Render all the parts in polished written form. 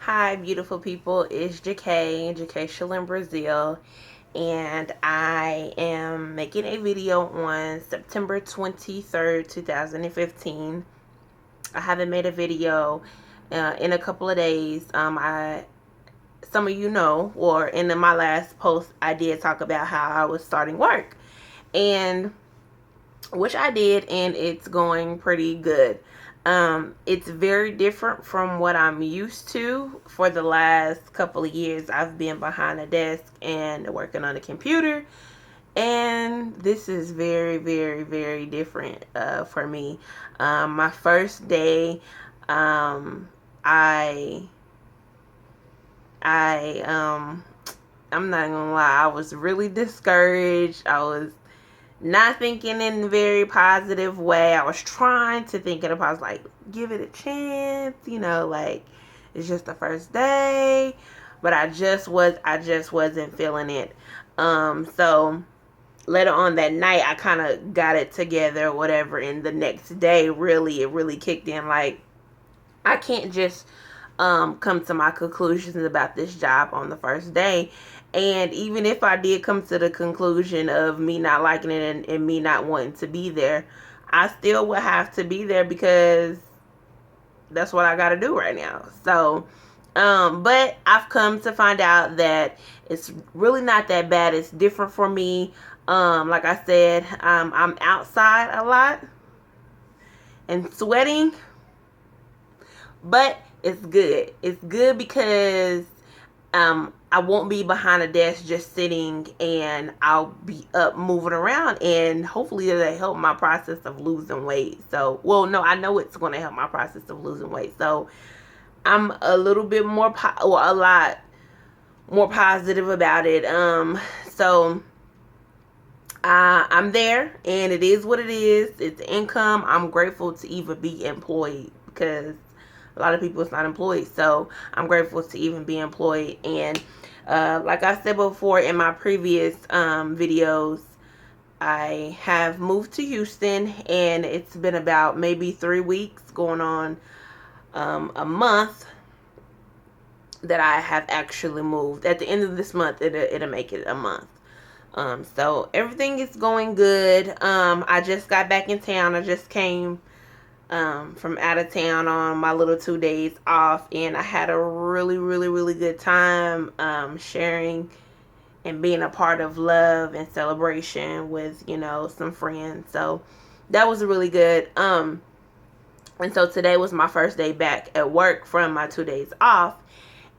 Hi, beautiful people. It's JK in Brazil, and I am making a video on September 23rd, 2015. I haven't made a video in a couple of days. Some of you know, or in my last post, I did talk about how I was starting work, and which I did, and it's going pretty good. It's very different from what I'm used to. For the last couple of years, I've been behind a desk and working on a computer, and this is very, very, very different for me. My first day, I, I, I'm not gonna lie, I was really discouraged. I was not thinking in a very positive way. I was trying to think in a positive, like, give it a chance, like, it's just the first day. But I just wasn't feeling it. So later on that night, I kind of got it together, whatever. And the next day, it really kicked in. Like, I can't just come to my conclusions about this job on the first day. And even if I did come to the conclusion of me not liking it and me not wanting to be there, I still would have to be there because that's what I got to do right now. So, but I've come to find out that it's really not that bad. It's different for me. Like I said, I'm outside a lot and sweating, but it's good. It's good because I won't be behind a desk just sitting, and I'll be up moving around, and hopefully it'll help my process of losing weight. So, well, no, I know it's going to help my process of losing weight. So I'm a little bit more, a lot more positive about it. So I'm there, and it is what it is. It's income. I'm grateful to even be employed because a lot of people is not employed. So I'm grateful to even be employed. And like I said before in my previous videos, I have moved to Houston, and it's been about maybe 3 weeks, going on a month, that I have actually moved. At the end of this month, it'll make it a month. So everything is going good. I just got back in town. I just came from out of town on my little 2 days off, and I had a really, really, really good time sharing and being a part of love and celebration with, some friends. So that was really good. And so today was my first day back at work from my 2 days off,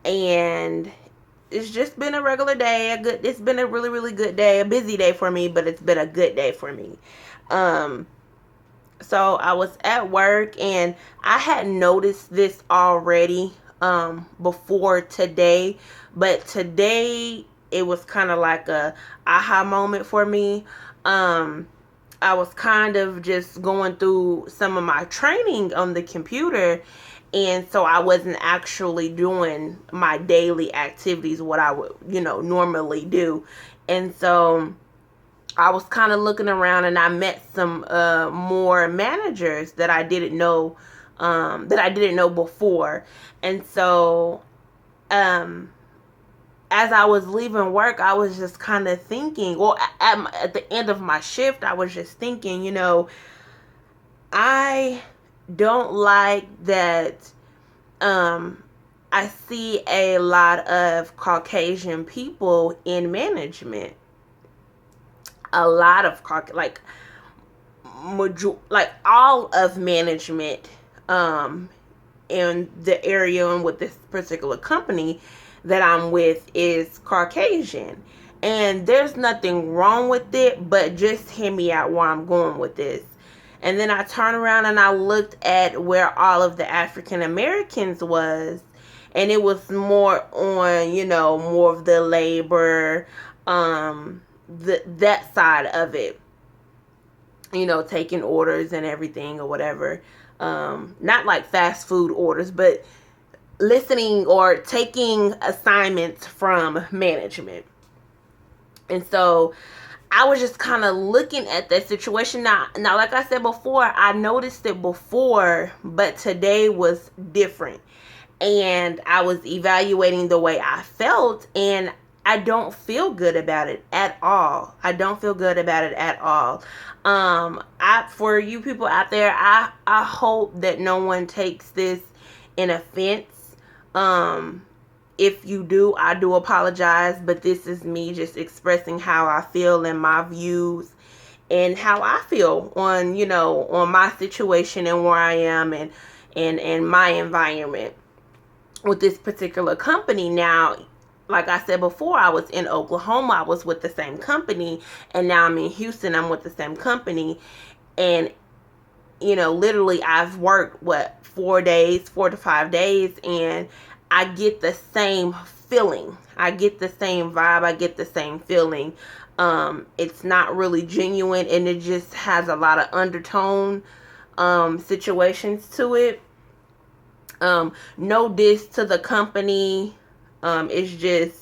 and it's just been a regular day. It's been a really, really good day. A busy day for me, but it's been a good day for me. So I was at work, and I had noticed this already before today, but today it was kind of like a aha moment for me. I was kind of just going through some of my training on the computer, and so I wasn't actually doing my daily activities, what I would, normally do. And so I was kind of looking around, and I met some more managers that I didn't know, before. And so as I was leaving work, I was just kind of thinking, well, at the end of my shift, I was just thinking, I don't like that I see a lot of Caucasian people in management. A lot of like all of management in the area and with this particular company that I'm with is Caucasian. And there's nothing wrong with it, but just hear me out where I'm going with this. And then I turned around and I looked at where all of the African Americans was, and it was more on, more of the labor, that side of it, taking orders and everything or whatever. Not like fast food orders, but listening or taking assignments from management. And so I was just kind of looking at that situation. Now, like I said before, I noticed it before, but today was different. and I was evaluating the way I felt, and I don't feel good about it at all. I don't feel good about it at all. For you people out there, I hope that no one takes this in offense. If you do, I do apologize, but this is me just expressing how I feel and my views and how I feel on, on my situation and where I am and my environment with this particular company. Now, like I said before, I was in Oklahoma, I was with the same company, and now I'm in Houston, I'm with the same company. And literally I've worked 4 to 5 days, and I get the same feeling, I get the same vibe, I get the same feeling. It's not really genuine, and it just has a lot of undertone situations to it. No diss to the company. It's just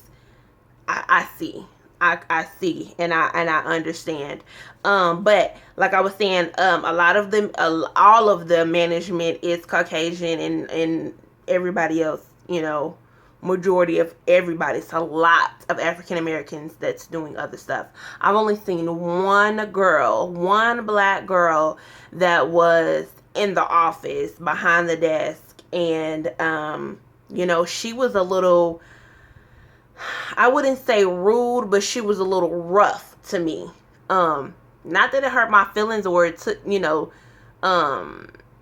I see. I see, and I understand. But like I was saying, a lot of them, all of the management is Caucasian, and everybody else, majority of everybody. It's a lot of African Americans that's doing other stuff. I've only seen one black girl that was in the office behind the desk, and she was a little, I wouldn't say rude, but she was a little rough to me. Not that it hurt my feelings or it took,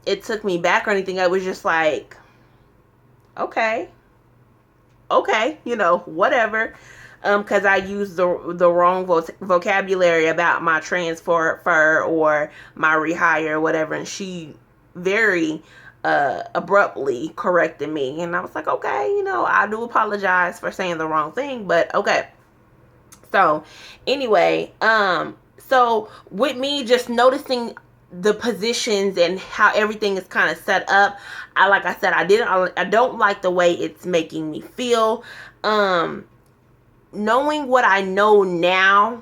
it took me back or anything. I was just like, okay, whatever. Because I used the wrong vocabulary about my transfer or my rehire or whatever, and she very abruptly corrected me, and I was like, okay, I do apologize for saying the wrong thing, but okay. So anyway, so with me just noticing the positions and how everything is kind of set up, like I said, I don't like the way it's making me feel. Knowing what I know now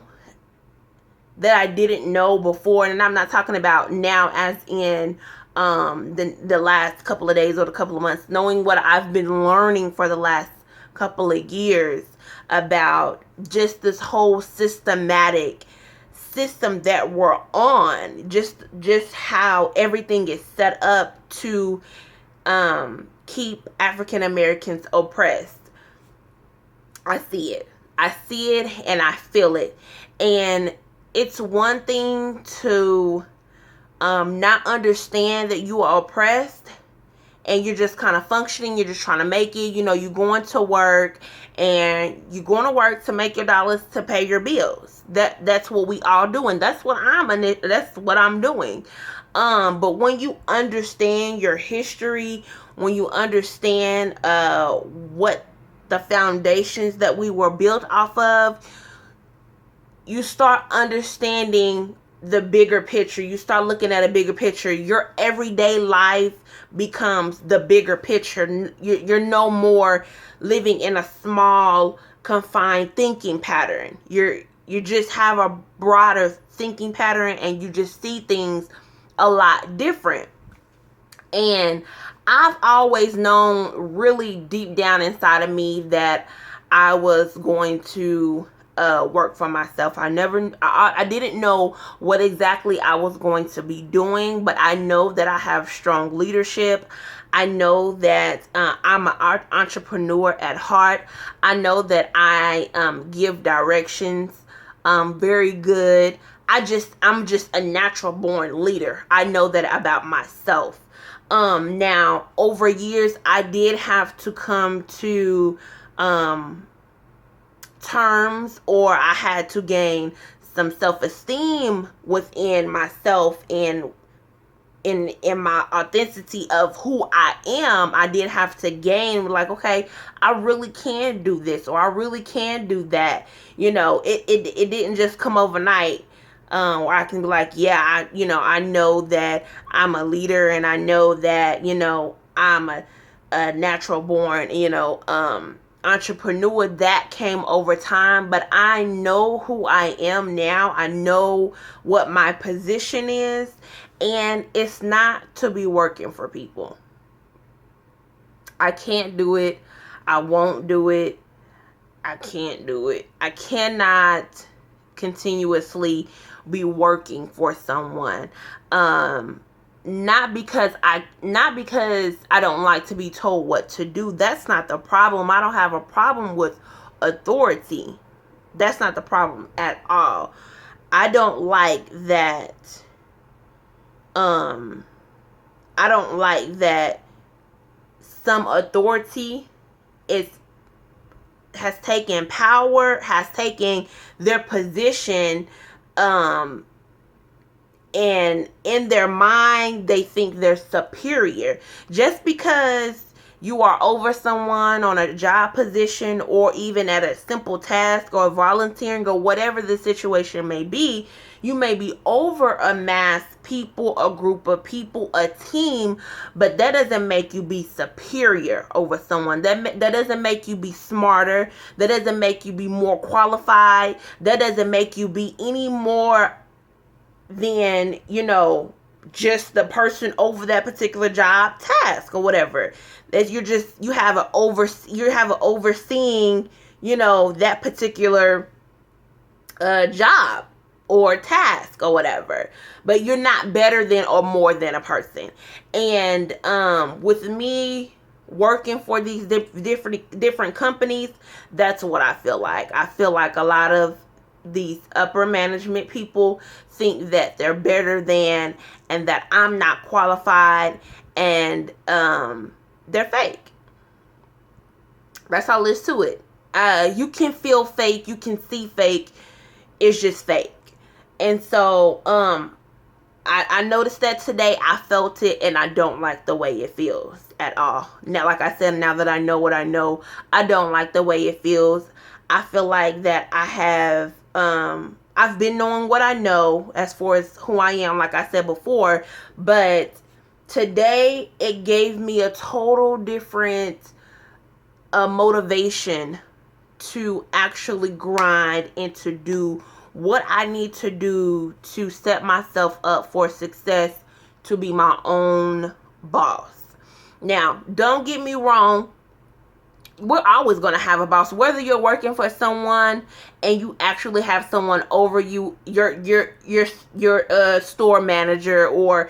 that I didn't know before, and I'm not talking about now as in the last couple of days or the couple of months, knowing what I've been learning for the last couple of years about just this whole system that we're on, just how everything is set up to keep African Americans oppressed. I see it and I feel it. And it's one thing to not understand that you are oppressed and you're just kind of functioning, you're just trying to make it, you're going to work and you're going to work to make your dollars to pay your bills. That's what we all do, and that's what I'm doing. But when you understand your history, when you understand what the foundations that we were built off of, you start understanding the bigger picture. You start looking at a bigger picture. Your everyday life becomes the bigger picture. You're no more living in a small, confined thinking pattern. You just have a broader thinking pattern, and you just see things a lot different. And I've always known really deep down inside of me that I was going to work for myself. I didn't know what exactly I was going to be doing, but I know that I have strong leadership. I know that I'm an entrepreneur at heart. I know that I give directions very good. I'm just a natural born leader. I know that about myself. Now, over years, I did have to come to terms, or I had to gain some self-esteem within myself and in my authenticity of who I am. I did have to gain, like, okay, I really can do this, or I really can do that. It didn't just come overnight. Where I can be like, yeah, I know that I'm a leader, and I know that, I'm a natural born, entrepreneur. That came over time, but I know who I am now. I know what my position is, and it's not to be working for people. I can't do it. I won't do it. I can't do it. I cannot continuously be working for someone. Not because I don't like to be told what to do. That's not the problem. I don't have a problem with authority. That's not the problem at all. I don't like that. I don't like that some authority has taken power, has taken their position, and in their mind they think they're superior. Just because you are over someone on a job position, or even at a simple task, or volunteering, or whatever the situation may be, you may be over a mass people, a group of people, a team, but that doesn't make you be superior over someone. That doesn't make you be smarter. That doesn't make you be more qualified. That doesn't make you be any more than, just the person over that particular job, task, or whatever. That you have an overseeing, that particular job or task or whatever, but you're not better than or more than a person. And with me working for these different companies, that's what I feel like. I feel like a lot of these upper management people think that they're better than, and that I'm not qualified, and they're fake. That's all there is to it. You can feel fake, you can see fake. It's just fake. And so I noticed that today. I felt it, and I don't like the way it feels at all. Now, like I said, now that I know what I know, I don't like the way it feels. I feel like that I have I've been knowing what I know as far as who I am, like I said before, but today it gave me a total different motivation to actually grind and to do what I need to do to set myself up for success, to be my own boss. Now, don't get me wrong. We're always going to have a boss, whether you're working for someone and you actually have someone over you, your store manager, or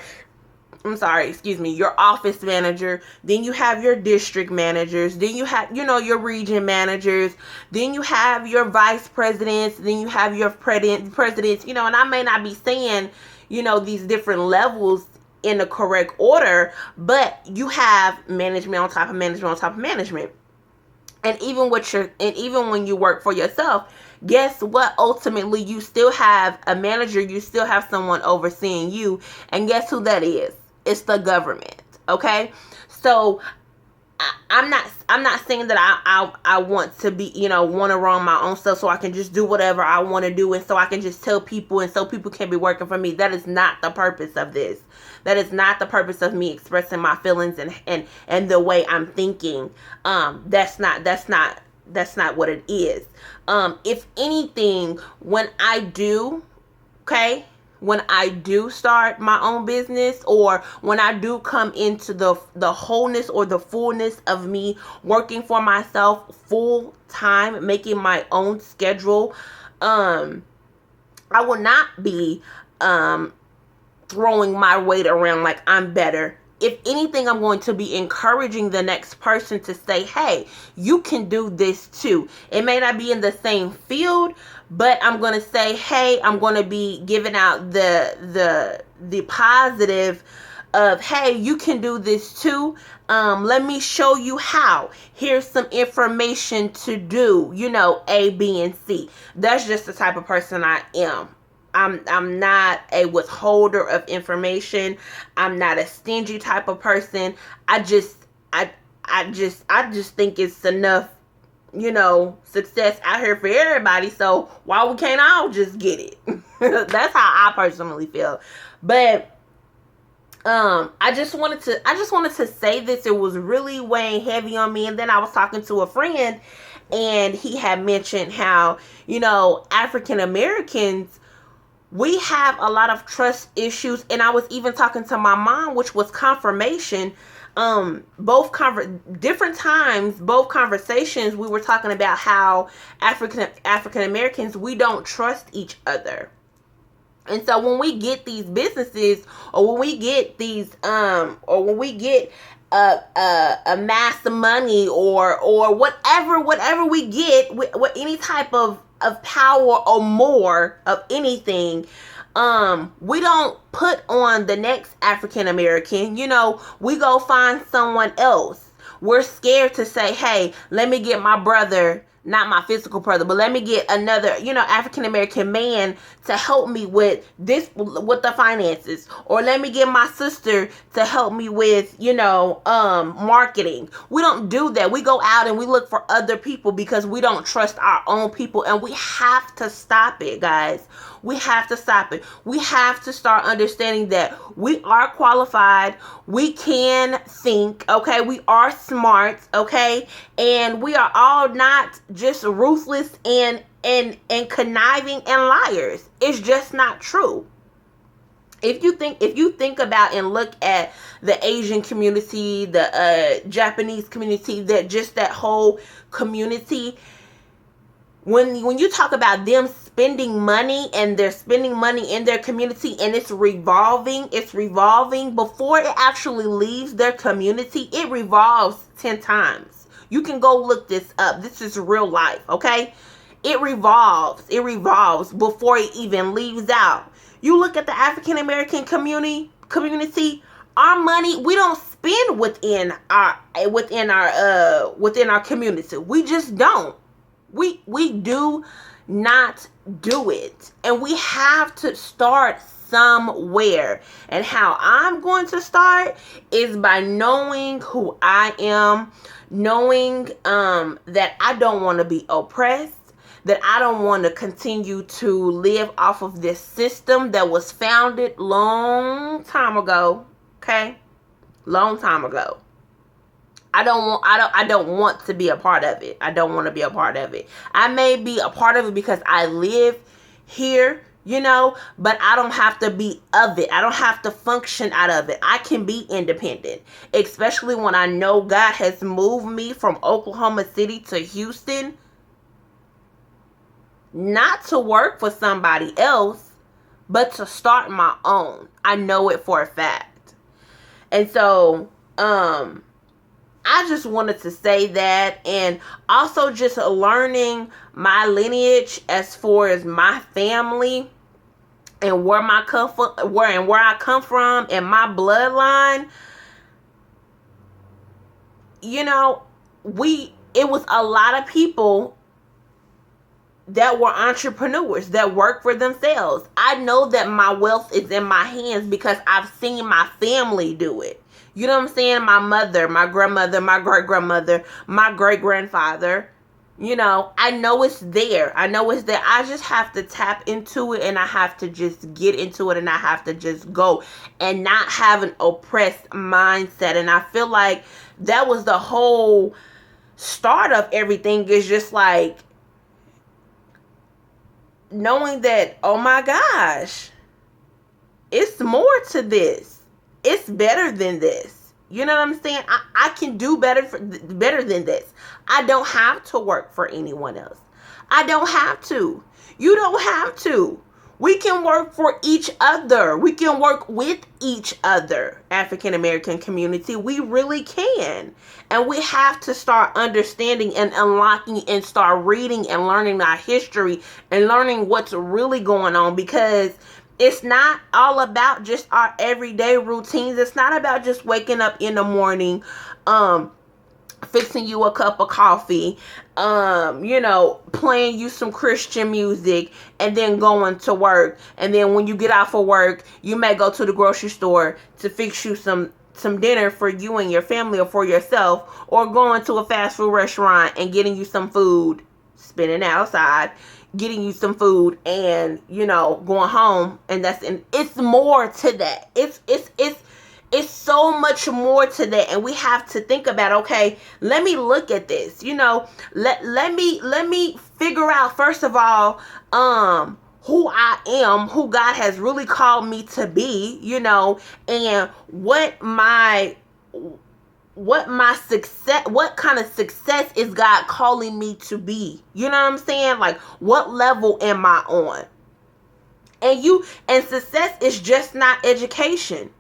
your office manager. Then you have your district managers. Then you have, your region managers. Then you have your vice presidents. Then you have your presidents, and I may not be saying, these different levels in the correct order, but you have management on top of management on top of management. And even when you work for yourself, guess what? Ultimately, you still have a manager. You still have someone overseeing you. And guess who that is? It's the government. Okay? So I'm not saying that I want to be, want to run my own stuff so I can just do whatever I want to do, and so I can just tell people, and so people can be working for me. That is not the purpose of this. That is not the purpose of me expressing my feelings and the way I'm thinking. That's not what it is. If anything, when I do start my own business, or when I do come into the wholeness or the fullness of me working for myself full time, making my own schedule, I will not be throwing my weight around like I'm better. If anything, I'm going to be encouraging the next person to say, hey, you can do this too. It may not be in the same field, but I'm going to say, hey, I'm going to be giving out the positive of, hey, you can do this too. Let me show you how. Here's some information to do, A, B, and C. That's just the type of person I am. I'm not a withholder of information. I'm not a stingy type of person. I just think it's enough, success out here for everybody. So why we can't all just get it? That's how I personally feel. But I just wanted to say this. It was really weighing heavy on me. And then I was talking to a friend, and he had mentioned how, African Americans, we have a lot of trust issues. And I was even talking to my mom, which was confirmation. different times, both conversations, we were talking about how African Americans, we don't trust each other. And so when we get these businesses, or when we get these or when we get a mass of money, or whatever we get, with any type of power or more of anything, we don't put on the next African American. We go find someone else. We're scared to say, hey, let me get my brother, not my physical brother, but let me get another, African American man to help me with this, with the finances, or let me get my sister to help me with, marketing. We don't do that. We go out and we look for other people because we don't trust our own people, and we have to stop it, guys. We have to stop it. We have to start understanding that we are qualified. We can think, okay? We are smart, okay? And we are all not just ruthless and conniving and liars. It's just not true. If you think about and look at the Asian community, the Japanese community, that whole community, when you talk about them spending money, and they're spending money in their community, and it's revolving before it actually leaves their community, it revolves 10 times. You can go look this up. This is real life, okay? It revolves before it even leaves out. You look at the African American community, our money, we don't spend within our community. We just don't. We do not do it. And we have to start somewhere. And how I'm going to start is by knowing who I am, knowing that I don't want to be oppressed, that I don't want to continue to live off of this system that was founded long time ago. Okay? Long time ago. I don't want to be a part of it. I don't want to be a part of it. I may be a part of it because I live here, but I don't have to be of it. I don't have to function out of it. I can be independent, especially when I know God has moved me from Oklahoma City to Houston, not to work for somebody else, but to start my own. I know it for a fact. And so, I just wanted to say that, and also just learning my lineage as far as my family and where I come from and my bloodline. It was a lot of people that were entrepreneurs that work for themselves. I know that my wealth is in my hands because I've seen my family do it. You know what I'm saying? My mother, my grandmother, my great-grandmother, my great-grandfather. I know it's there. I just have to tap into it, and I have to just get into it, and I have to just go and not have an oppressed mindset. And I feel like that was the whole start of everything, is just like knowing that, oh my gosh, it's more to this. It's better than this. You know what I'm saying? I can do better than this. I don't have to work for anyone else. I don't have to. You don't have to. We can work for each other. We can work with each other, African American community. We really can. And we have to start understanding and unlocking and start reading and learning our history and learning what's really going on, because it's not all about just our everyday routines. It's not about just waking up in the morning, fixing you a cup of coffee, playing you some Christian music, and then going to work. And then when you get off of work, you may go to the grocery store to fix you some dinner for you and your family, or for yourself, or going to a fast food restaurant and getting you some food, spending outside, getting you some food, and going home. And it's more to that. It's so much more to that. And we have to think about, okay, let me look at this, let me figure out, first of all, who I am, who God has really called me to be, and what my my success, what kind of success is God calling me to be? You know what I'm saying? Like, what level am I on? And success is just not education,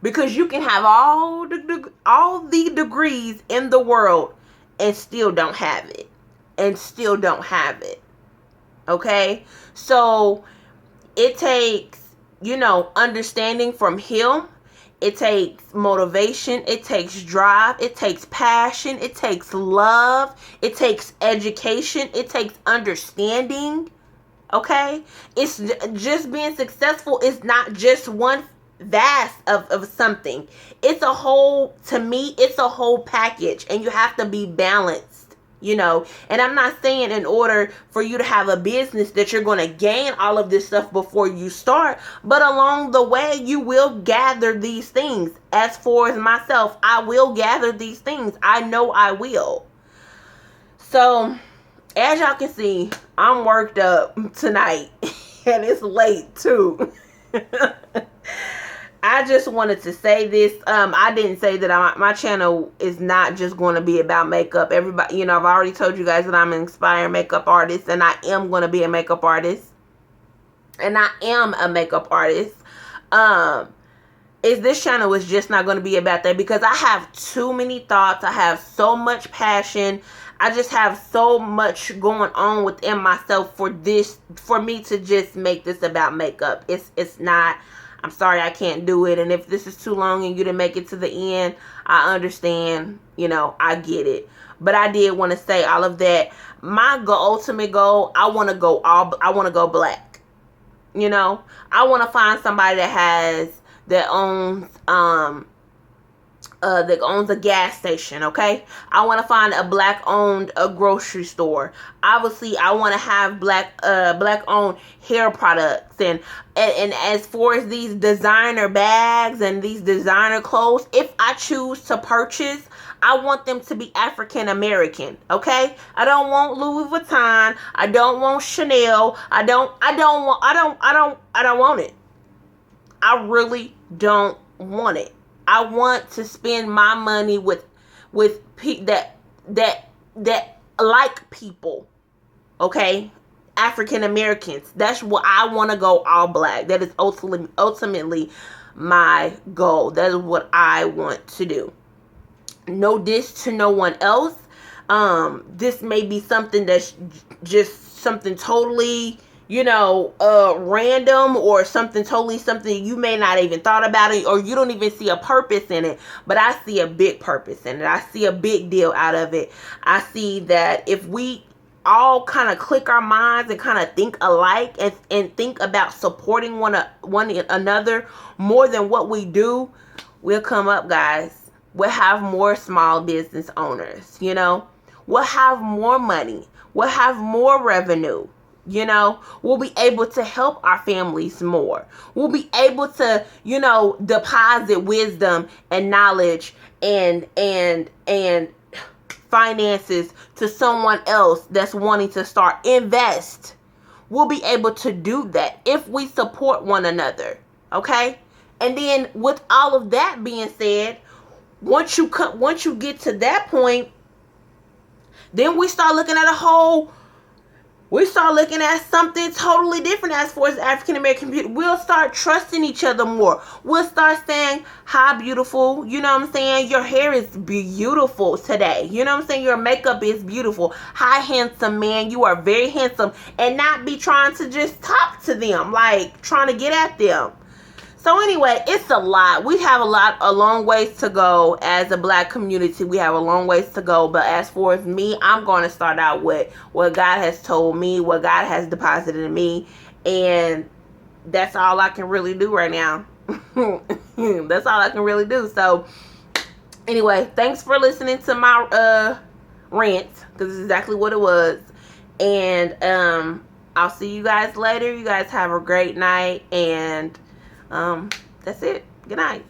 because you can have all the degrees in the world and still don't have it, okay? So it takes, understanding from Him. It takes motivation. It takes drive. It takes passion. It takes love. It takes education. It takes understanding. Okay? It's just being successful is not just one vast of something. It's a whole, to me, it's a whole package, and you have to be balanced. And I'm not saying in order for you to have a business that you're going to gain all of this stuff before you start, but along the way you will gather these things. As for myself, I will gather these things. I know I will. So as y'all can see, I'm worked up tonight and it's late too. I just wanted to say this. I didn't say that my channel is not just going to be about makeup. Everybody, I've already told you guys that I'm an inspired makeup artist, and I am going to be a makeup artist. And I am a makeup artist. This channel is just not going to be about that, because I have too many thoughts. I have so much passion. I just have so much going on within myself for me to just make this about makeup. It's not. I'm sorry, I can't do it. And if this is too long and you didn't make it to the end, I understand. I get it. But I did want to say all of that. My ultimate goal, I want to go black. I want to find somebody that owns a gas station, okay? I want to find a black-owned grocery store. Obviously, I want to have black-owned hair products. And as far as these designer bags and these designer clothes, if I choose to purchase, I want them to be African American, okay? I don't want Louis Vuitton. I don't want Chanel. I don't want it. I really don't want it. I want to spend my money with that like people, okay? African Americans. That's what I want to go all black. That is ultimately my goal. That is what I want to do. No diss to no one else. This may be something that's just something totally, random, or something you may not even thought about it, or you don't even see a purpose in it. But I see a big purpose in it. I see a big deal out of it. I see that if we all kind of click our minds and kind of think alike and think about supporting one another more than what we do, we'll come up, guys. We'll have more small business owners, We'll have more money. We'll have more revenue. We'll be able to help our families more. We'll be able to, deposit wisdom and knowledge and finances to someone else that's wanting to invest. We'll be able to do that if we support one another. Okay? And then with all of that being said, once you get to that point, then we start looking at something totally different as far as African American beauty. We'll start trusting each other more. We'll start saying, hi, beautiful. You know what I'm saying? Your hair is beautiful today. You know what I'm saying? Your makeup is beautiful. Hi, handsome man. You are very handsome. And not be trying to just talk to them, like trying to get at them. So anyway, it's a lot. We have a long ways to go as a black community. We have a long ways to go. But as far as me, I'm going to start out with what God has told me, what God has deposited in me. And that's all I can really do right now. That's all I can really do. So anyway, thanks for listening to my rant, because it's exactly what it was. And I'll see you guys later. You guys have a great night. And that's it. Good night.